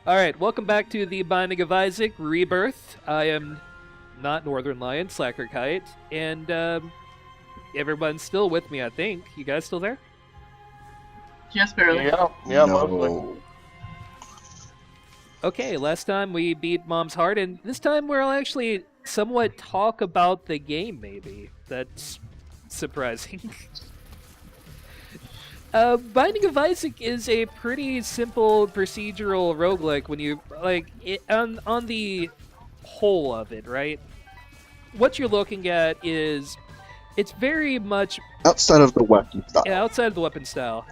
Alright, welcome back to The Binding of Isaac, Rebirth. I am not Northern Lion, Slacker Kite, and everyone's still with me, I think. You guys still there? Yes, barely. Yeah, mostly. Okay, last time we beat Mom's Heart, and this time we'll actually somewhat talk about the game, maybe. That's surprising. Binding of Isaac is a pretty simple procedural roguelike when you, on the whole of it, right? What you're looking at is, it's very much... Outside of the weapon style. Yeah, outside of the weapon style.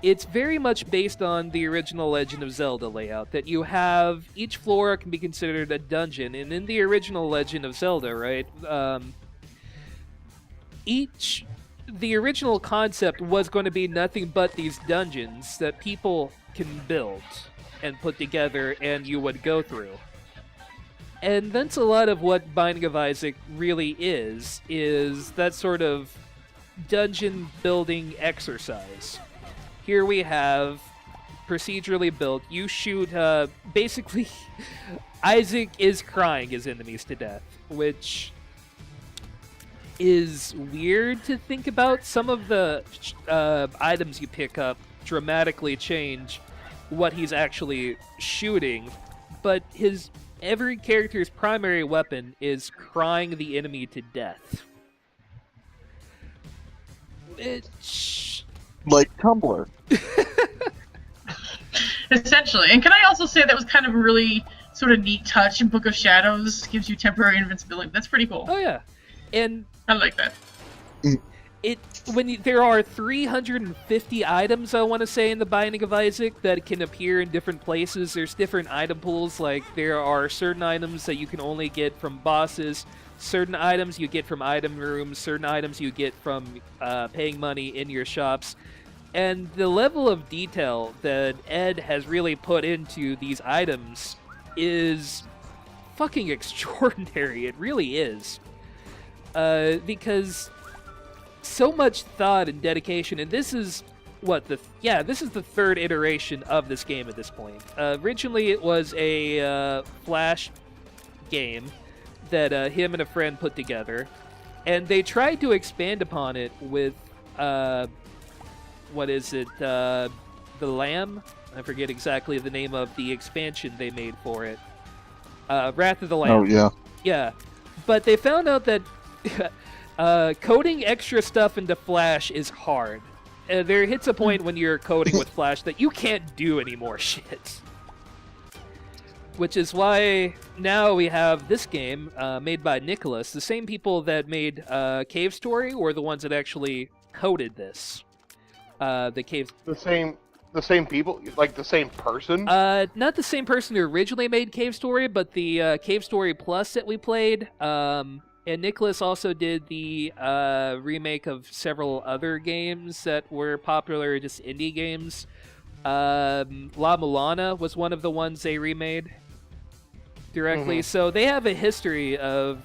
It's very much based on the original Legend of Zelda layout, that you have, each floor can be considered a dungeon, and in the original Legend of Zelda, right, the original concept was going to be nothing but these dungeons that people can build and put together and you would go through. And that's a lot of what Binding of Isaac really is that sort of dungeon building exercise. Here we have procedurally built, you shoot, basically, Isaac is crying his enemies to death, which is weird to think about. Some of the items you pick up dramatically change what he's actually shooting, but every character's primary weapon is crying the enemy to death. Like Tumblr. Essentially. And can I also say that was kind of a really sort of neat touch in Book of Shadows, gives you temporary invincibility. That's pretty cool. Oh yeah. And I like that. There are 350 items, I want to say, in the Binding of Isaac that can appear in different places. There's different item pools, like there are certain items that you can only get from bosses, certain items you get from item rooms, certain items you get from paying money in your shops. And the level of detail that Ed has really put into these items is fucking extraordinary. It really is. Because so much thought and dedication, and this is this is the third iteration of this game at this point. Originally it was a Flash game that him and a friend put together, and they tried to expand upon it with the Lamb? I forget exactly the name of the expansion they made for it. Wrath of the Lamb. Oh, yeah. Yeah. But they found out that coding extra stuff into Flash is hard. There hits a point when you're coding with Flash that you can't do any more shit. Which is why now we have this game made by Nicholas. The same people that made Cave Story were the ones that actually coded this. The same people, like the same person. Not the same person who originally made Cave Story, but the Cave Story Plus that we played. And Nicholas also did the remake of several other games that were popular, just indie games. La Mulana was one of the ones they remade directly. So they have a history of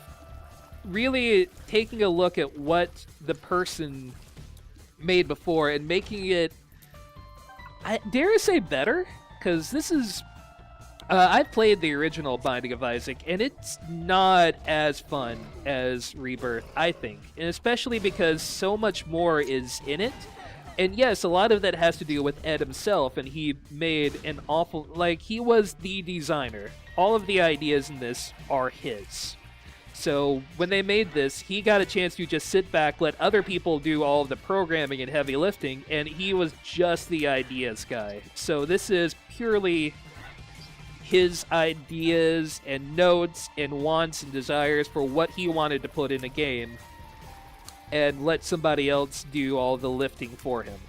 really taking a look at what the person made before and making it, I dare say, better, because this is I've played the original Binding of Isaac, and it's not as fun as Rebirth, I think, and especially because so much more is in it. And yes, a lot of that has to do with Ed himself, and he made an awful, he was the designer. All of the ideas in this are his. So when they made this, he got a chance to just sit back, let other people do all of the programming and heavy lifting, and he was just the ideas guy. So this is purely his ideas and notes and wants and desires for what he wanted to put in a game, and let somebody else do all the lifting for him.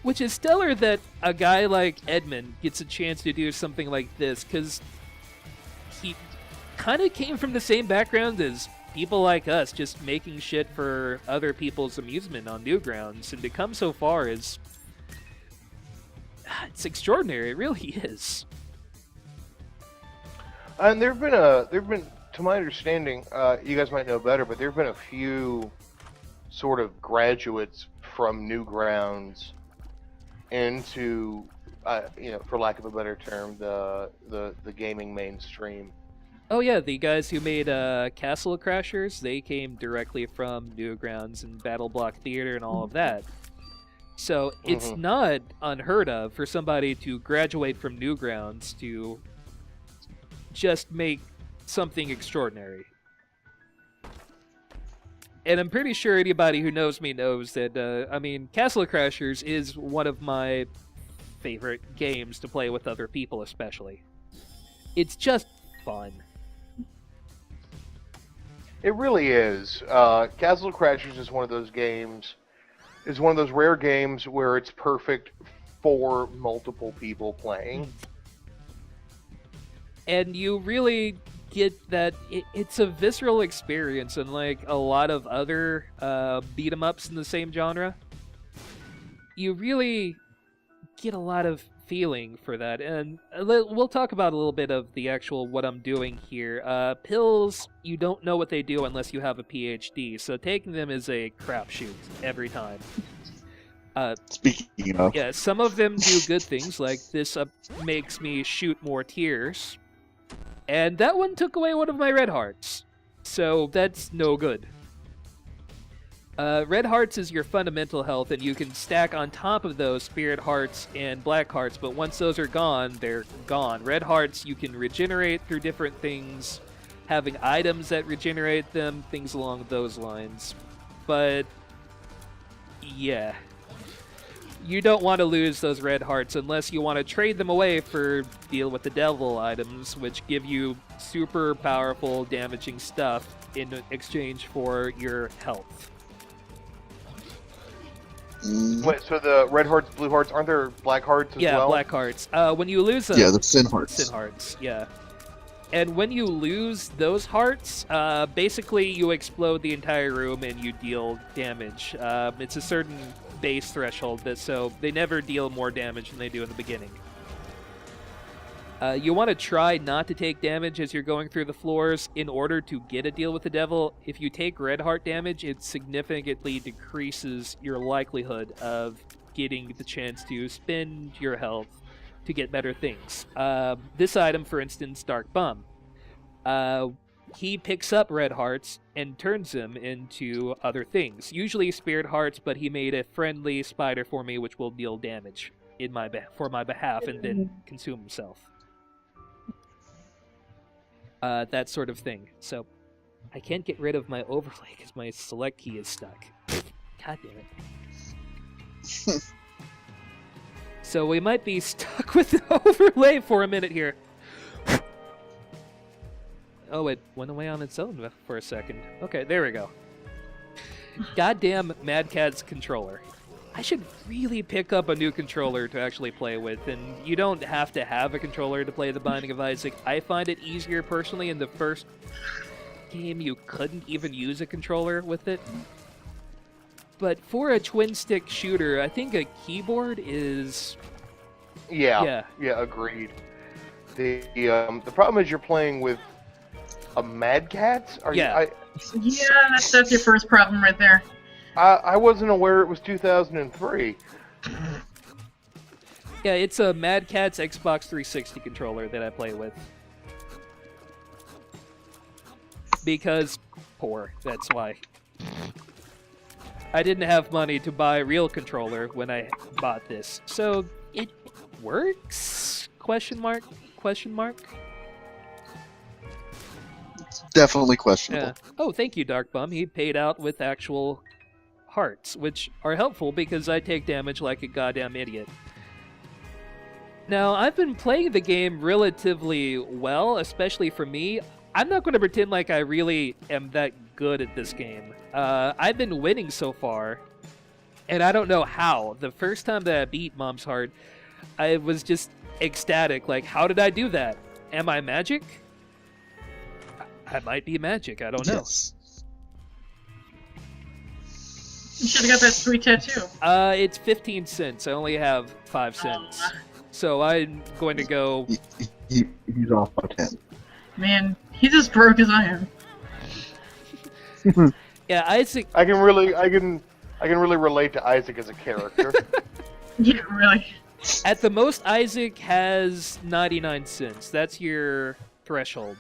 Which is stellar that a guy like Edmund gets a chance to do something like this, because he kind of came from the same background as people like us, just making shit for other people's amusement on Newgrounds, and to come so far is... it's extraordinary. It really is. And there've been, to my understanding, you guys might know better, but there've been a few sort of graduates from Newgrounds into for lack of a better term, the gaming mainstream. Oh yeah, the guys who made Castle Crashers, they came directly from Newgrounds and Battle Block Theater and all of that. So it's not unheard of for somebody to graduate from Newgrounds to just make something extraordinary. And I'm pretty sure anybody who knows me knows that, Castle Crashers is one of my favorite games to play with other people, especially. It's just fun. It really is. Castle Crashers is one of those games. Is one of those rare games where it's perfect for multiple people playing. And you really get that it's a visceral experience, unlike a lot of other beat 'em ups in the same genre. You really get a lot of feeling for that, and we'll talk about a little bit of the actual what I'm doing here. Pills, you don't know what they do unless you have a PhD, so taking them is a crapshoot every time. Speaking of, Yeah, some of them do good things, like this makes me shoot more tears, and that one took away one of my red hearts, so that's no good. Red hearts is your fundamental health, and you can stack on top of those spirit hearts and black hearts, but once those are gone, they're gone. Red hearts you can regenerate through different things, having items that regenerate them, things along those lines. But yeah, you don't want to lose those red hearts unless you want to trade them away for deal with the devil items, which give you super powerful damaging stuff in exchange for your health. Wait, so the red hearts, blue hearts, aren't there black hearts as well? Yeah, black hearts. When you lose them... Yeah, the sin hearts. Sin hearts, yeah. And when you lose those hearts, basically you explode the entire room and you deal damage. It's a certain base threshold, so they never deal more damage than they do in the beginning. You want to try not to take damage as you're going through the floors in order to get a deal with the devil. If you take red heart damage, it significantly decreases your likelihood of getting the chance to spend your health to get better things. This item, for instance, Dark Bum. He picks up red hearts and turns them into other things. Usually spirit hearts, but he made a friendly spider for me which will deal damage for my behalf and then consume himself. That sort of thing. So, I can't get rid of my overlay because my select key is stuck. God damn it. So we might be stuck with the overlay for a minute here. Oh, it went away on its own for a second. Okay, there we go. Goddamn Mad Cat's controller. I should really pick up a new controller to actually play with, and you don't have to have a controller to play The Binding of Isaac. I find it easier personally. In the first game, you couldn't even use a controller with it. But for a twin-stick shooter, I think a keyboard is... Yeah, agreed. The problem is you're playing with a Mad Cat? Yeah, that's your first problem right there. I wasn't aware it was 2003. Yeah, it's a Mad Cat's Xbox 360 controller that I play with. Because poor, that's why. I didn't have money to buy a real controller when I bought this. So, it works? Question mark? Question mark? It's definitely questionable. Yeah. Oh, thank you, Dark Bum. He paid out with actual hearts, which are helpful because I take damage like a goddamn idiot. Now, I've been playing the game relatively well, especially for me. I'm not going to pretend like I really am that good at this game. I've been winning so far, and I don't know how. The first time that I beat Mom's Heart, I was just ecstatic. Like, how did I do that? Am I magic? I might be magic. I don't know. Yes. You should have got that sweet tattoo. It's 15 cents. I only have 5 cents. So I'm going to go... He's off by 10. Man, he's as broke as I am. Yeah, Isaac... I can really relate to Isaac as a character. Yeah, really. At the most, Isaac has 99 cents. That's your threshold.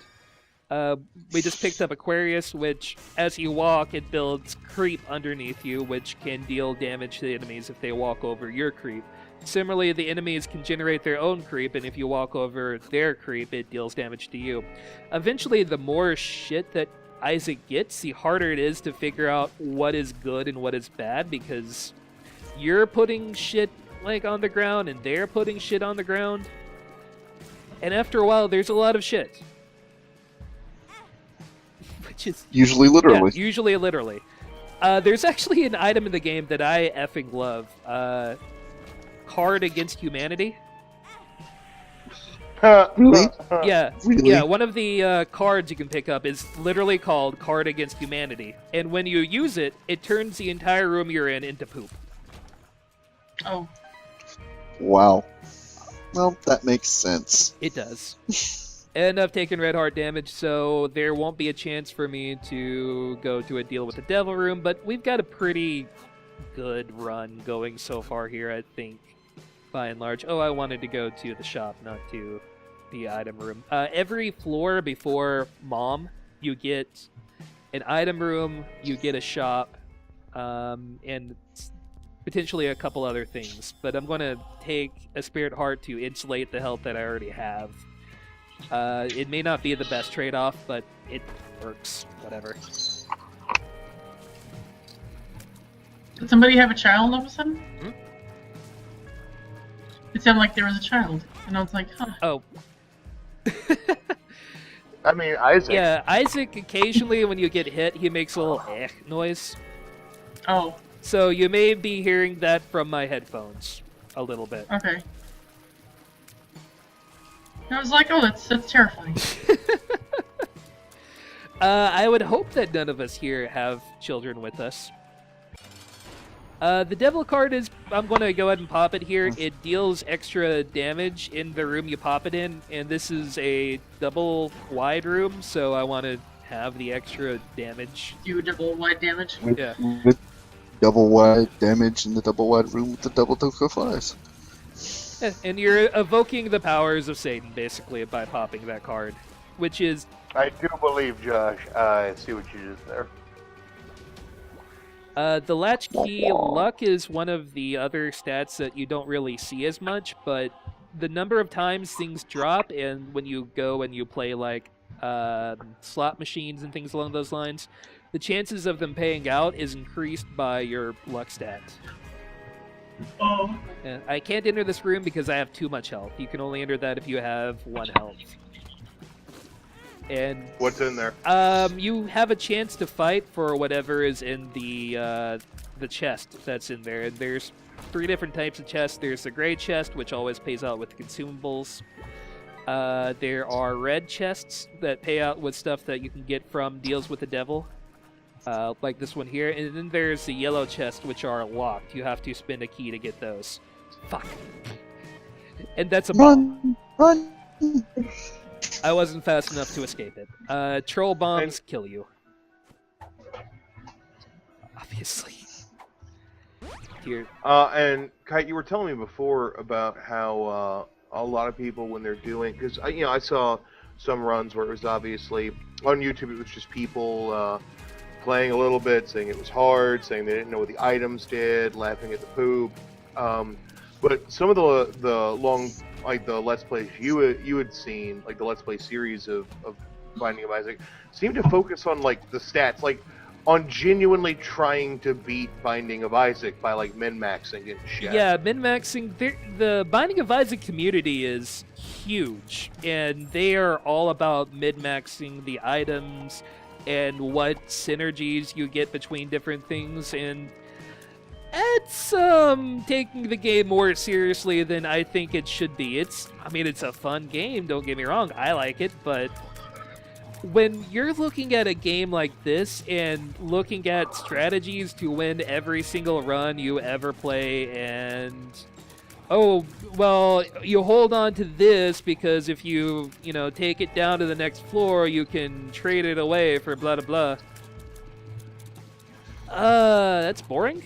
We just picked up Aquarius, which, as you walk, it builds creep underneath you, which can deal damage to the enemies if they walk over your creep. Similarly, the enemies can generate their own creep, and if you walk over their creep, it deals damage to you. Eventually, the more shit that Isaac gets, the harder it is to figure out what is good and what is bad, because you're putting shit like on the ground, and they're putting shit on the ground. And after a while, there's a lot of shit. Which is Usually literally. Yeah, usually literally. There's actually an item in the game that I effing love. Card Against Humanity. Really? Yeah, Really? yeah. One of the cards you can pick up is literally called Card Against Humanity, and when you use it, it turns the entire room you're in into poop. Oh. Wow. Well, that makes sense. It does. And I've taken red heart damage, so there won't be a chance for me to go to a deal with the devil room, but we've got a pretty good run going so far here, I think, by and large. Oh, I wanted to go to the shop, not to the item room. Every floor before Mom, you get an item room, you get a shop, and potentially a couple other things. But I'm going to take a Spirit Heart to insulate the health that I already have. It may not be the best trade-off, but it works. Whatever. Did somebody have a child all of a sudden? Hmm? It sounded like there was a child, and I was like, huh. Oh. I mean, Isaac. Yeah, Isaac, occasionally when you get hit, he makes a little noise. Oh, So you may be hearing that from my headphones a little bit. okay. I was like, oh, that's terrifying. I would hope that none of us here have children with us. The devil card is... I'm going to go ahead and pop it here. It deals extra damage in the room you pop it in, and this is a double wide room, so I want to have the extra damage. Do double wide damage. Yeah. With double wide damage in the double wide room with the double token flies. And you're evoking the powers of Satan, basically, by popping that card, which is... I do believe, Josh. I see what you did there. The latchkey luck is one of the other stats that you don't really see as much, but the number of times things drop, and when you go and you play, like, slot machines and things along those lines, the chances of them paying out is increased by your luck stat. Oh. I can't enter this room because I have too much health. You can only enter that if you have 1 health. And What's in there? you have a chance to fight for whatever is in the chest that's in there. And there's 3 different types of chests. There's the gray chest, which always pays out with consumables. There are red chests that pay out with stuff that you can get from deals with the devil. Like this one here, and then there's the yellow chest, which are locked. You have to spend a key to get those. Fuck. And that's a bomb. Run! I wasn't fast enough to escape it. Troll bombs kill you. Obviously. Here. And Kite, you were telling me before about how a lot of people, when they're doing, because I saw some runs where it was obviously on YouTube. It was just people playing a little bit, saying it was hard, saying they didn't know what the items did, laughing at the poop. But some of the long, like the Let's Plays you had seen, like the Let's Play series of Binding of Isaac, seemed to focus on like the stats, like on genuinely trying to beat Binding of Isaac by like min-maxing and shit. Yeah, min-maxing. The Binding of Isaac community is huge, and they are all about min-maxing the items and what synergies you get between different things, and it's taking the game more seriously than I think it should be. It's a fun game, don't get me wrong, I like it, but when you're looking at a game like this and looking at strategies to win every single run you ever play, and oh, well, you hold on to this because if you take it down to the next floor, you can trade it away for blah, blah, blah. That's boring.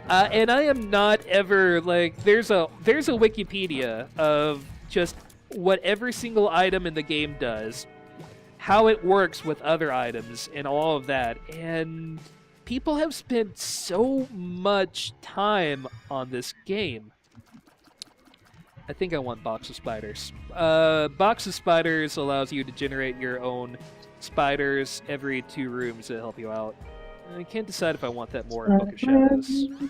And I am not ever like there's a Wikipedia of just what every single item in the game does, how it works with other items, and all of that. And people have spent so much time on this game. I think I want Box of Spiders. Box of Spiders allows you to generate your own spiders every 2 rooms to help you out. I can't decide if I want that more in Book of Shadows. You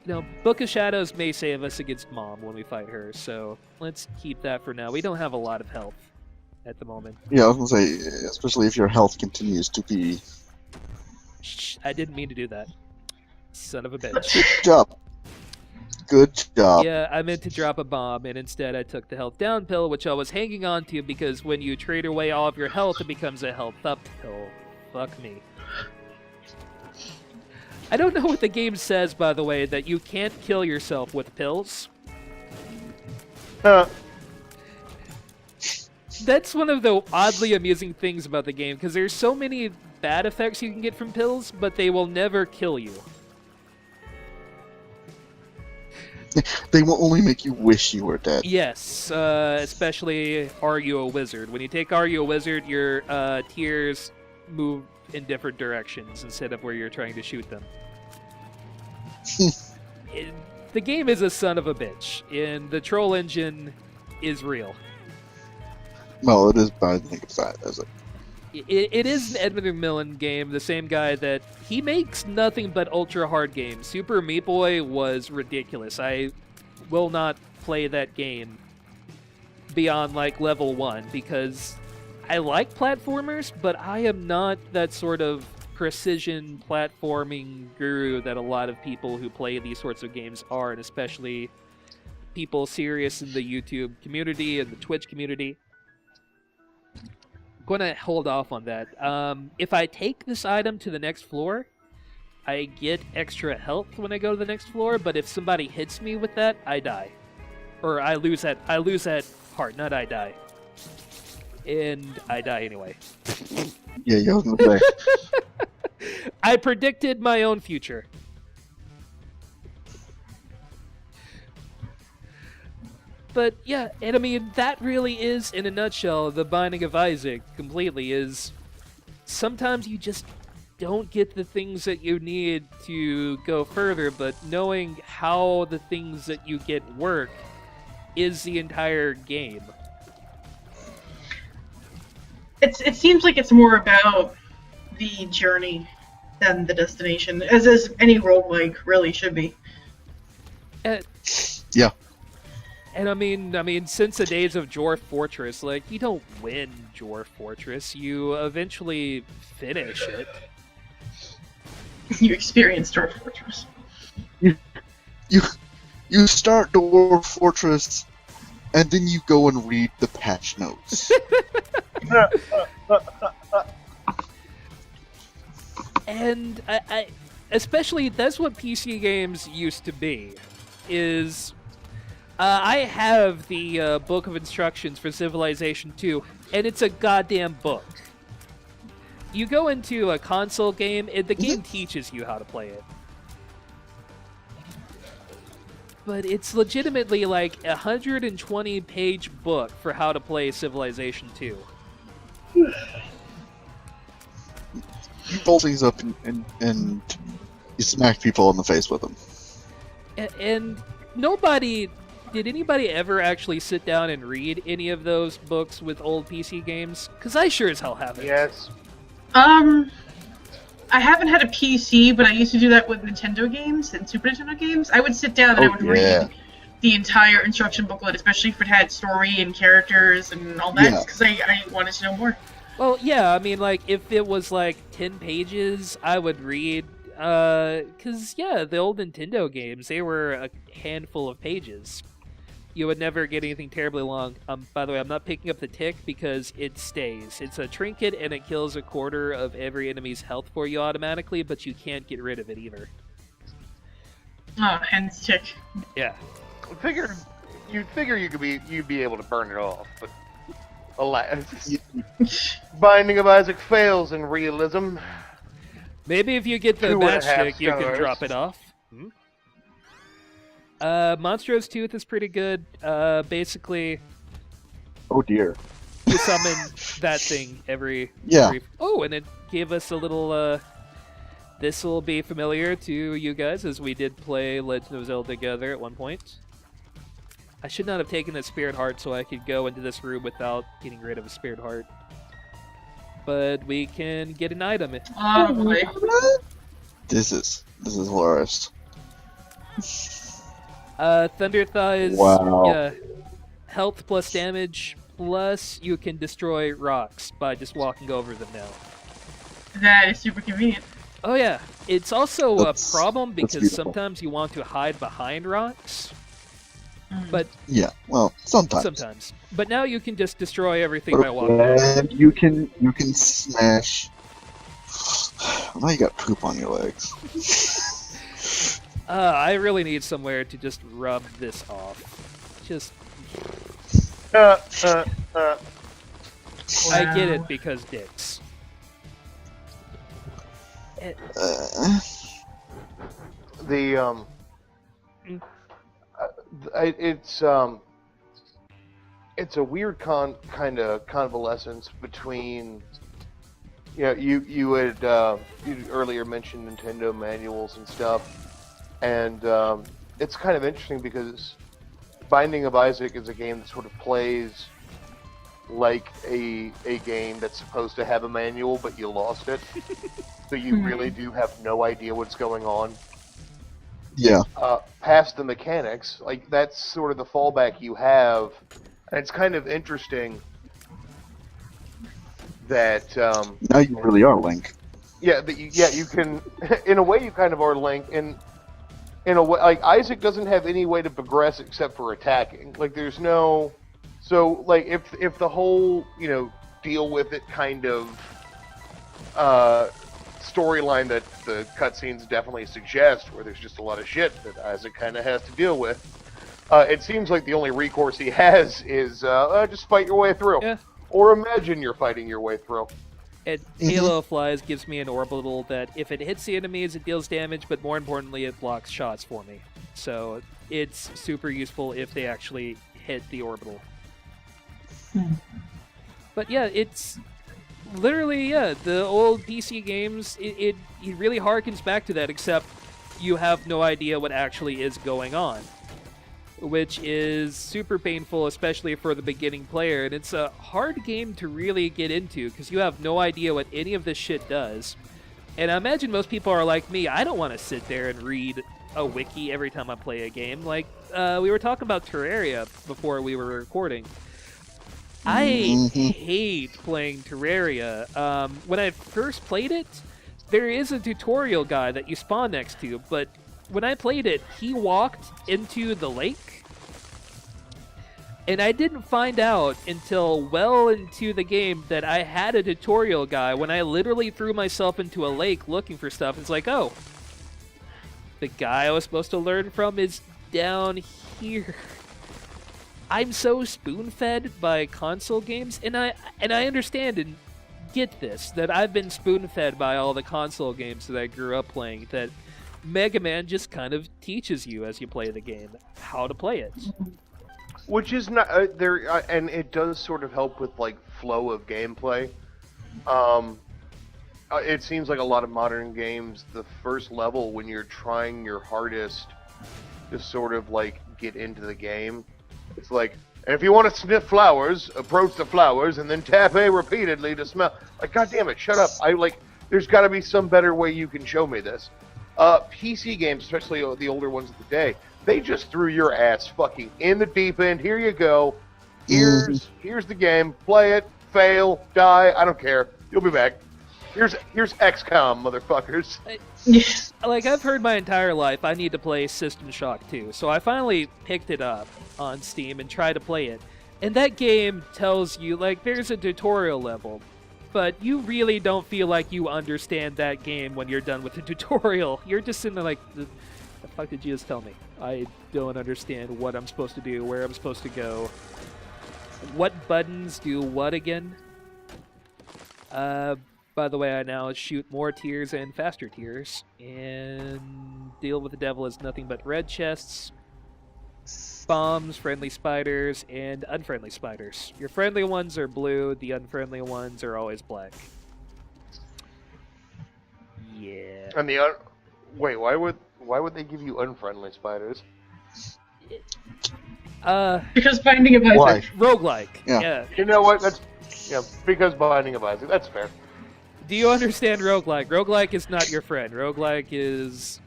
know, Book of Shadows may save us against Mom when we fight her, so let's keep that for now. We don't have a lot of health at the moment. Yeah, I was gonna say, especially if your health continues to be... Shh, I didn't mean to do that. Son of a bitch. Good job. Good job. Yeah, I meant to drop a bomb, and instead I took the health down pill, which I was hanging on to because when you trade away all of your health, it becomes a health up pill. Fuck me. I don't know what the game says, by the way, that you can't kill yourself with pills. That's one of the oddly amusing things about the game, because there's so many bad effects you can get from pills, but they will never kill you. They will only make you wish you were dead. Yes, especially Are You a Wizard? When you take Are You a Wizard, your tears move in different directions instead of where you're trying to shoot them. The game is a son of a bitch, and the troll engine is real. Well, it is, but I think it's that, is it? It is an Edmund McMillen game, the same guy that... He makes nothing but ultra-hard games. Super Meat Boy was ridiculous. I will not play that game beyond, like, level 1, because I like platformers, but I am not that sort of precision platforming guru that a lot of people who play these sorts of games are, and especially people serious in the YouTube community and the Twitch community. Going to hold off on that. If I take this item to the next floor, I get extra health when I go to the next floor, but if somebody hits me with that, I die. Or I lose that heart, not I die. And I die anyway. Yeah, I was gonna say. I predicted my own future. But yeah, and I mean, that really is, in a nutshell, the Binding of Isaac completely is sometimes you just don't get the things that you need to go further, but knowing how the things that you get work is the entire game. It seems like it's more about the journey than the destination, as any roguelike really should be. Yeah. And I mean, since the days of Dwarf Fortress, like, you don't win Dwarf Fortress, you eventually finish it. You experience Dwarf Fortress. You start Dwarf Fortress, and then you go and read the patch notes. And I especially, that's what PC games used to be, is... I have the book of instructions for Civilization 2, and it's a goddamn book. You go into a console game, and the game teaches you how to play it. But it's legitimately like a 120-page book for how to play Civilization 2. You pull things up and you smack people in the face with them. And nobody... Did anybody ever actually sit down and read any of those books with old PC games? Because I sure as hell haven't. Yes. I haven't had a PC, but I used to do that with Nintendo games and Super Nintendo games. I would sit down and I would read the entire instruction booklet, especially if it had story and characters and all that, because I wanted to know more. Well, yeah, I mean, like, if it was, like, 10 pages, I would read, because, yeah, the old Nintendo games, they were a handful of pages. You would never get anything terribly long. By the way, I'm not picking up the tick because it stays. It's a trinket, and it kills a quarter of every enemy's health for you automatically, but you can't get rid of it either. Oh, hence tick. Yeah. You'd figure you'd be able to burn it off, but alas, Binding of Isaac fails in realism. Maybe if you get the matchstick, you can drop it off. Monstro's Tooth is pretty good. Basically, Oh dear. you summon that thing every... Yeah. Oh, and it gave us a little... This will be familiar to you guys, as we did play Legend of Zelda together at one point. I should not have taken a Spirit Heart so I could go into this room without getting rid of a Spirit Heart. But we can get an item. Oh boy. This is hilarious. Thunder Thighs, Wow. yeah, health plus damage, plus you can destroy rocks by just walking over them now. That is super convenient. Oh yeah, it's also That's- a problem that's because beautiful. sometimes you want to hide behind rocks, but Yeah. Well, sometimes. But now you can just destroy everything by walking over. And you can smash. Now you got poop on your legs. I really need somewhere to just rub this off. Just, I get it because dicks. It's a weird kind of convalescence between, you know, you had earlier mentioned Nintendo manuals and stuff, and it's kind of interesting because Binding of Isaac is a game that sort of plays like a game that's supposed to have a manual, but you lost it, so you really do have no idea what's going on. Yeah. Past the mechanics, like that's sort of the fallback you have, and it's kind of interesting that Now you really are Link. you can in a way you kind of are Link, and in a way like Isaac doesn't have any way to progress except for attacking. Like there's no, so like if the whole deal with it kind of storyline that the cutscenes definitely suggest, where there's just a lot of shit that Isaac kind of has to deal with. It seems like the only recourse he has is just fight your way through. Yeah. Or imagine you're fighting your way through. And Halo of Flies gives me an orbital that if it hits the enemies, it deals damage, but more importantly, it blocks shots for me. So it's super useful if they actually hit the orbital. But yeah, it's literally, the old PC games, it really harkens back to that, except you have no idea what actually is going on, which is super painful, especially for the beginning player. And it's a hard game to really get into because you have no idea what any of this shit does. And I imagine most people are like me. I don't want to sit there and read a wiki every time I play a game. Like, we were talking about Terraria before we were recording. I hate playing Terraria. When I first played it, there is a tutorial guy that you spawn next to, but when I played it, he walked into the lake, and I didn't find out until well into the game that I had a tutorial guy when I literally threw myself into a lake looking for stuff. It's like, oh, the guy I was supposed to learn from is down here. I'm so spoon-fed by console games, and I understand and get this, that I've been spoon-fed by all the console games that I grew up playing, that Mega Man just kind of teaches you as you play the game how to play it. Which is not there, and it does sort of help with like flow of gameplay. It seems like a lot of modern games, the first level when you're trying your hardest to sort of like get into the game, it's like, and if you want to sniff flowers, approach the flowers and then tap A repeatedly to smell. Like, God damn it, shut up! There's got to be some better way you can show me this. PC games, especially the older ones of the day, they just threw your ass fucking in the deep end. Here you go. Here's the game. Play it. Fail. Die. I don't care. You'll be back. Here's XCOM, motherfuckers. Like, I've heard my entire life I need to play System Shock 2, so I finally picked it up on Steam and tried to play it. And that game tells you, like, there's a tutorial level, but you really don't feel like you understand that game when you're done with the tutorial. You're just sitting there like, the fuck did you just tell me? I don't understand what I'm supposed to do, where I'm supposed to go. What buttons do what again? By the way, I now shoot more tiers and faster tiers, and deal with the devil is nothing but red chests, bombs, friendly spiders, and unfriendly spiders. Your friendly ones are blue, the unfriendly ones are always black. Yeah. And wait, why would they give you unfriendly spiders? Because Binding of Isaac. Why? Roguelike. Yeah. Yeah. You know what? Because Binding of Isaac. That's fair. Do you understand roguelike? Roguelike is not your friend. Roguelike is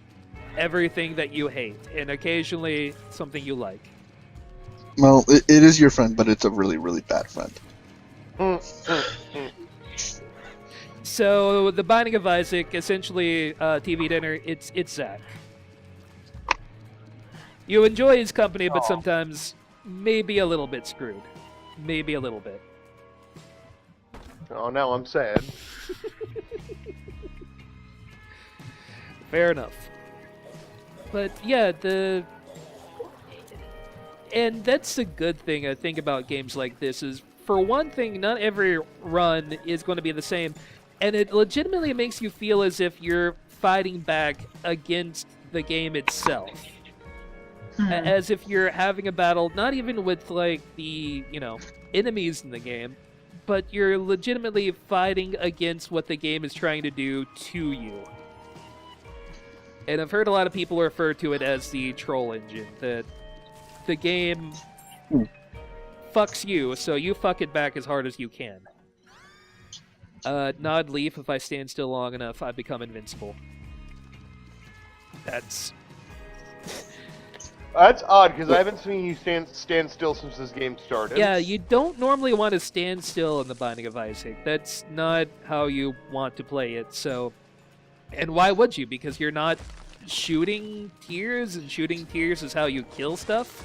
everything that you hate, and occasionally something you like. Well, it is your friend, but it's a really, really bad friend. So, the Binding of Isaac, essentially, TV dinner, it's Zach. You enjoy his company, but sometimes maybe a little bit screwed. Maybe a little bit. Oh, now I'm sad. Fair enough. But yeah, and that's the good thing I think about games like this is, for one thing, not every run is going to be the same, and it legitimately makes you feel as if you're fighting back against the game itself. As if you're having a battle, not even with, like, the, enemies in the game, but you're legitimately fighting against what the game is trying to do to you. And I've heard a lot of people refer to it as the troll engine, that the game fucks you, so you fuck it back as hard as you can. Nod leaf, if I stand still long enough, I become invincible. That's odd, because I haven't seen you stand still since this game started. Yeah, you don't normally want to stand still in the Binding of Isaac. That's not how you want to play it, so... And why would you? Because you're not shooting tiers, and shooting tiers is how you kill stuff.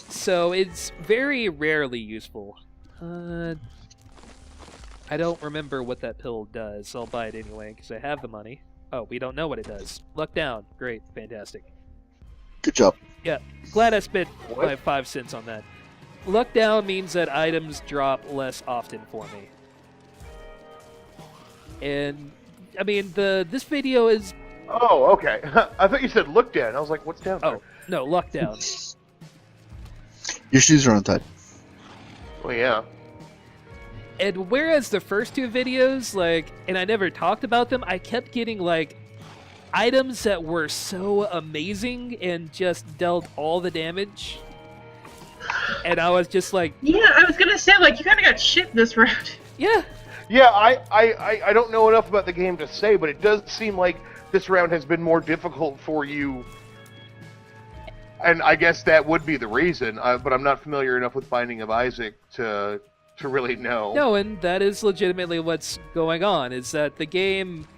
So it's very rarely useful. I don't remember what that pill does. I'll buy it anyway, because I have the money. Oh, we don't know what it does. Luck down. Great. Fantastic. Good job. Yeah. Glad I spent my 5 cents on that. Luck down means that items drop less often for me. And... I mean, this video is... Oh, okay. I thought you said look down. I was like, what's down there? Oh, no, luck down. Your shoes are untied. Well, yeah. And whereas the first two videos, and I never talked about them, I kept getting, items that were so amazing and just dealt all the damage. And I was just like... Yeah, I was gonna say, you kinda got shit this round. Yeah. Yeah, I don't know enough about the game to say, but it does seem like this round has been more difficult for you. And I guess that would be the reason, but I'm not familiar enough with Binding of Isaac to really know. No, and that is legitimately what's going on, is that the game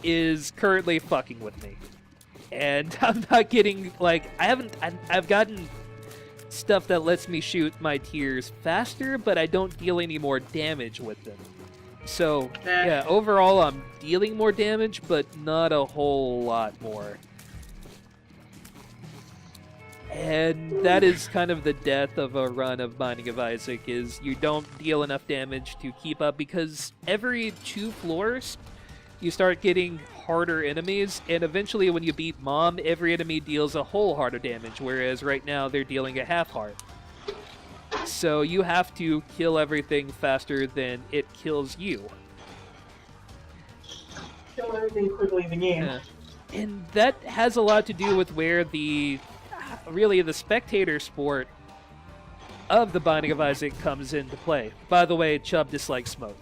is currently fucking with me. And I'm not getting, I've gotten stuff that lets me shoot my tiers faster, but I don't deal any more damage with them. So, yeah, overall I'm dealing more damage, but not a whole lot more. And that is kind of the death of a run of Binding of Isaac, is you don't deal enough damage to keep up, because every 2 floors you start getting harder enemies, and eventually when you beat Mom, every enemy deals a whole heart of damage, whereas right now they're dealing a half heart. So you have to kill everything faster than it kills you. Kill everything quickly in the game. And that has a lot to do with where really the spectator sport of the Binding of Isaac comes into play. By the way, Chubb dislikes smoke.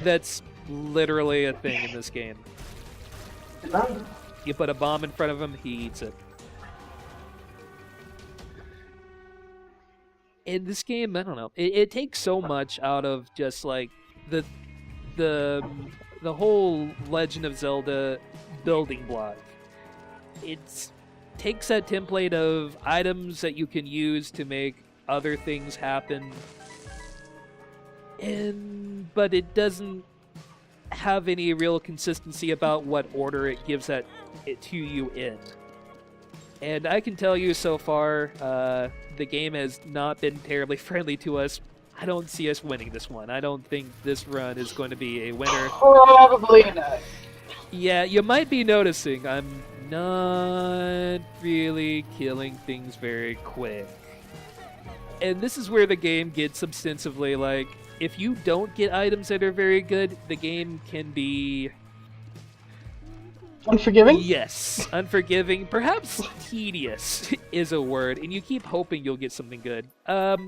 That's literally a thing in this game. You put a bomb in front of him, he eats it. In this game, I don't know. It takes so much out of just the whole Legend of Zelda building block. It takes that template of items that you can use to make other things happen, but it doesn't have any real consistency about what order it gives it to you in. And I can tell you so far, the game has not been terribly friendly to us. I don't see us winning this one. I don't think this run is going to be a winner. Probably not. Yeah, you might be noticing I'm not really killing things very quick. And this is where the game gets ostensibly like, if you don't get items that are very good, the game can be... Unforgiving? Yes, unforgiving. Perhaps tedious is a word, and you keep hoping you'll get something good.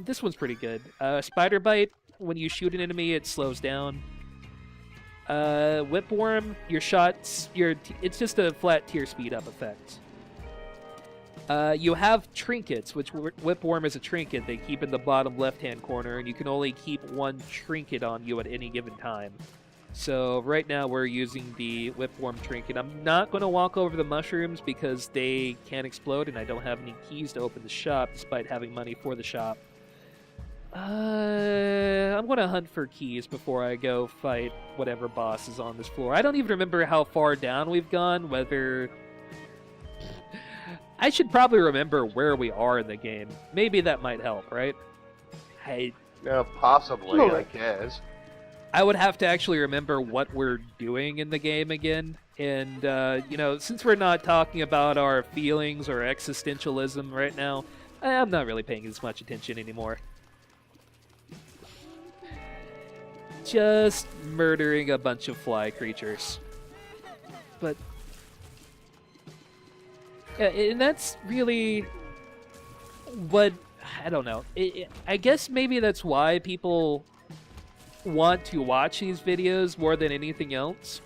This one's pretty good. Spider Bite, when you shoot an enemy, it slows down. Whipworm, your shots, it's just a flat tier speed up effect. You have trinkets, which Whipworm is a trinket they keep in the bottom left-hand corner, and you can only keep one trinket on you at any given time. So right now we're using the Whipworm trinket. I'm not going to walk over the mushrooms because they can explode, and I don't have any keys to open the shop despite having money for the shop. I'm going to hunt for keys before I go fight whatever boss is on this floor. I don't even remember how far down we've gone, whether... I should probably remember where we are in the game. Maybe that might help, right? Yeah, possibly, Sure. I guess. I would have to actually remember what we're doing in the game again. And, you know, since we're not talking about our feelings or existentialism right now, I'm not really paying as much attention anymore. Just murdering a bunch of fly creatures. But... yeah, and that's really what... I don't know. I guess maybe that's why people want to watch these videos more than anything else,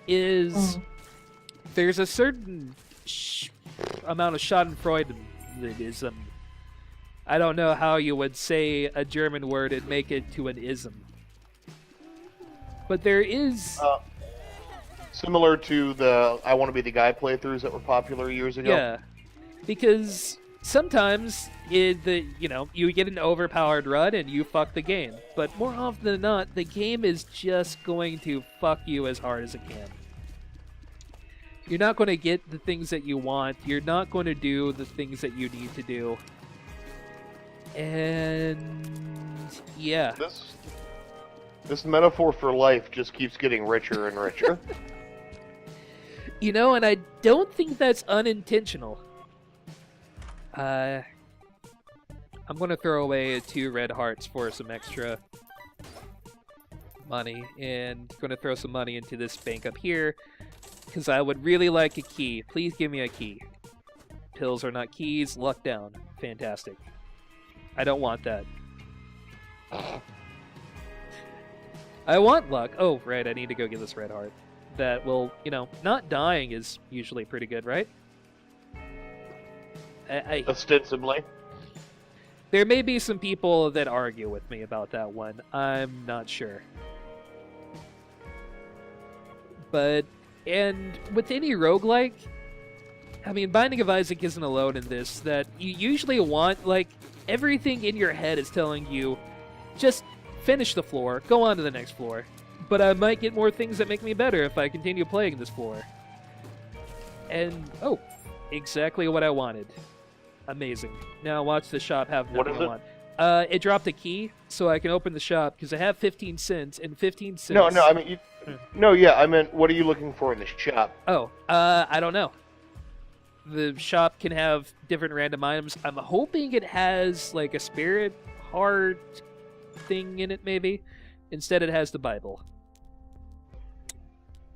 is there's a certain amount of schadenfreudeism. I don't know how you would say a German word and make it to an ism. But there is... similar to the I Want to Be the Guy playthroughs that were popular years ago. Yeah, because sometimes you get an overpowered run and you fuck the game. But more often than not, the game is just going to fuck you as hard as it can. You're not going to get the things that you want. You're not going to do the things that you need to do. And yeah. This metaphor for life just keeps getting richer and richer. You know, and I don't think that's unintentional. I'm going to throw away 2 red hearts for some extra money, and going to throw some money into this bank up here, because I would really like a key. Please give me a key. Pills are not keys. Luck down. Fantastic. I don't want that. I want luck. Oh, right, I need to go get this red heart. That will, you know, not dying is usually pretty good, right? Ostensibly. There may be some people that argue with me about that one. I'm not sure. But, and with any roguelike, I mean, Binding of Isaac isn't alone in this, that you usually want, like, everything in your head is telling you, just finish the floor, go on to the next floor. But I might get more things that make me better if I continue playing this floor. And, oh, exactly what I wanted. Amazing. Now watch the shop have nothing I want. It dropped a key, so I can open the shop, because I have 15 cents, and 15 cents... No, I mean... I meant, what are you looking for in the shop? Oh, I don't know. The shop can have different random items. I'm hoping it has, like, a spirit heart thing in it, maybe. Instead, it has the Bible.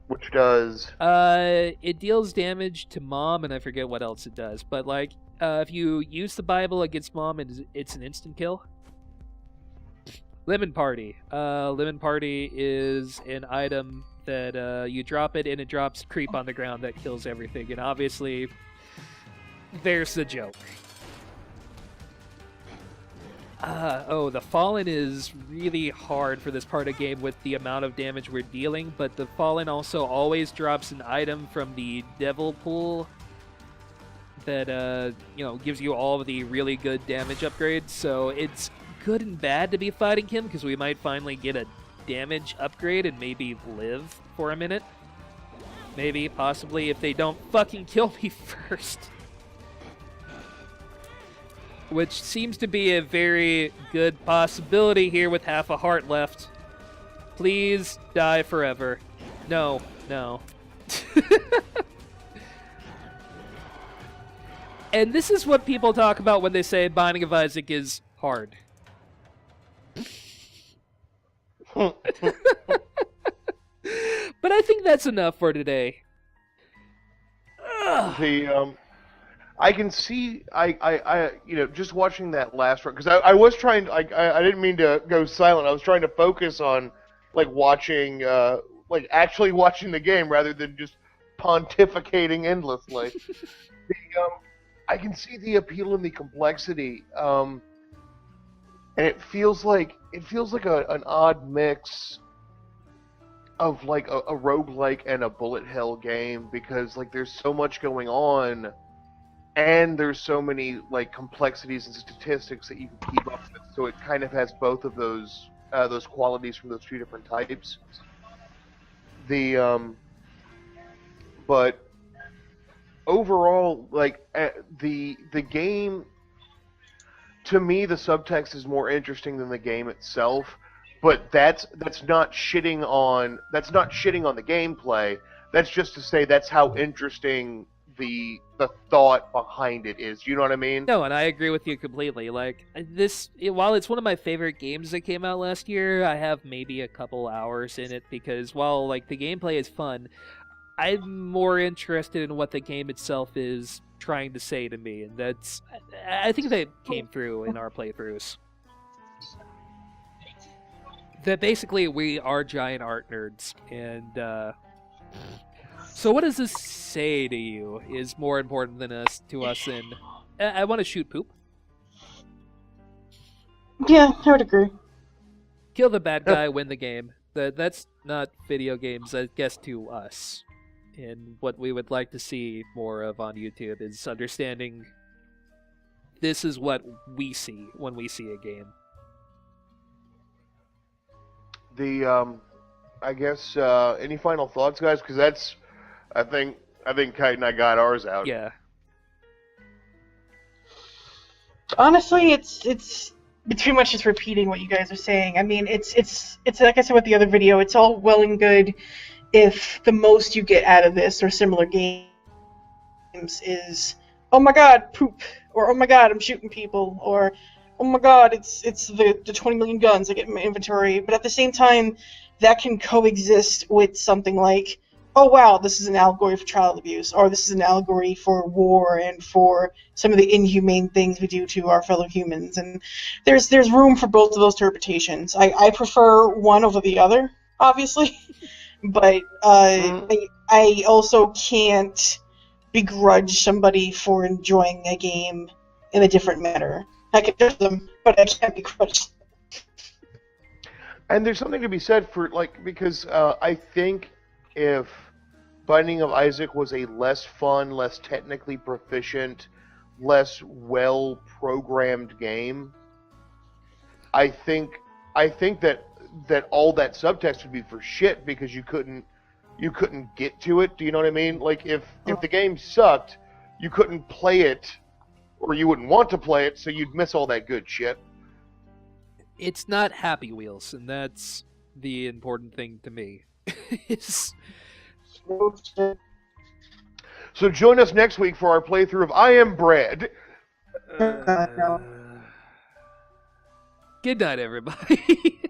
Which does... it deals damage to Mom, and I forget what else it does. But, like, if you use the Bible against Mom, it's an instant kill. Lemon Party. Lemon Party is an item that you drop it, and it drops creep on the ground that kills everything. And obviously, there's the joke. The Fallen is really hard for this part of the game with the amount of damage we're dealing, but the Fallen also always drops an item from the Devil Pool that, gives you all of the really good damage upgrades, so it's good and bad to be fighting him, because we might finally get a damage upgrade and maybe live for a minute. Maybe, possibly, if they don't fucking kill me first. which seems to be a very good possibility here with half a heart left. Please die forever. No, no. And this is what people talk about when they say Binding of Isaac is hard. But I think that's enough for today. I can see, just watching that last run, because I was trying, I didn't mean to go silent. I was trying to focus on, watching, actually watching the game rather than just pontificating endlessly. I can see the appeal and the complexity, and it feels like an odd mix of a roguelike and a bullet hell game, because there's so much going on, and there's so many complexities and statistics that you can keep up with. So it kind of has both of those qualities from those two different types. But overall, the game, to me, the subtext is more interesting than the game itself. But that's not shitting on the gameplay. That's just to say that's how interesting the thought behind it is. You know what I mean? No, and I agree with you completely. While it's one of my favorite games that came out last year, I have maybe a couple hours in it because while the gameplay is fun, I'm more interested in what the game itself is trying to say to me, and I think that came through in our playthroughs. That basically we are giant art nerds, and so what does this say to you is more important to us than I want to shoot poop? Yeah, I would agree. Kill the bad guy, win the game. That's not video games, I guess, to us. And what we would like to see more of on YouTube is understanding this is what we see when we see a game. I guess, any final thoughts, guys? Because I think Kite and I got ours out. Yeah. Honestly, it's pretty much just repeating what you guys are saying. I mean, it's like I said with the other video, it's all well and good if the most you get out of this or similar games is, oh my god, poop, or oh my god, I'm shooting people, or oh my god, it's the 20 million guns I get in my inventory. But at the same time, that can coexist with something like, oh wow, this is an allegory for child abuse, or this is an allegory for war and for some of the inhumane things we do to our fellow humans. And there's room for both of those interpretations. I prefer one over the other, obviously, but I also can't begrudge somebody for enjoying a game in a different manner. I can judge them, but I can't begrudge them. And there's something to be said for, because I think if Binding of Isaac was a less fun, less technically proficient, less well-programmed game, I think that all that subtext would be for shit because you couldn't get to it. Do you know what I mean? If the game sucked, you couldn't play it, or you wouldn't want to play it, so you'd miss all that good shit. It's not Happy Wheels, and that's the important thing to me. So join us next week for our playthrough of I Am Bread. Good night, everybody.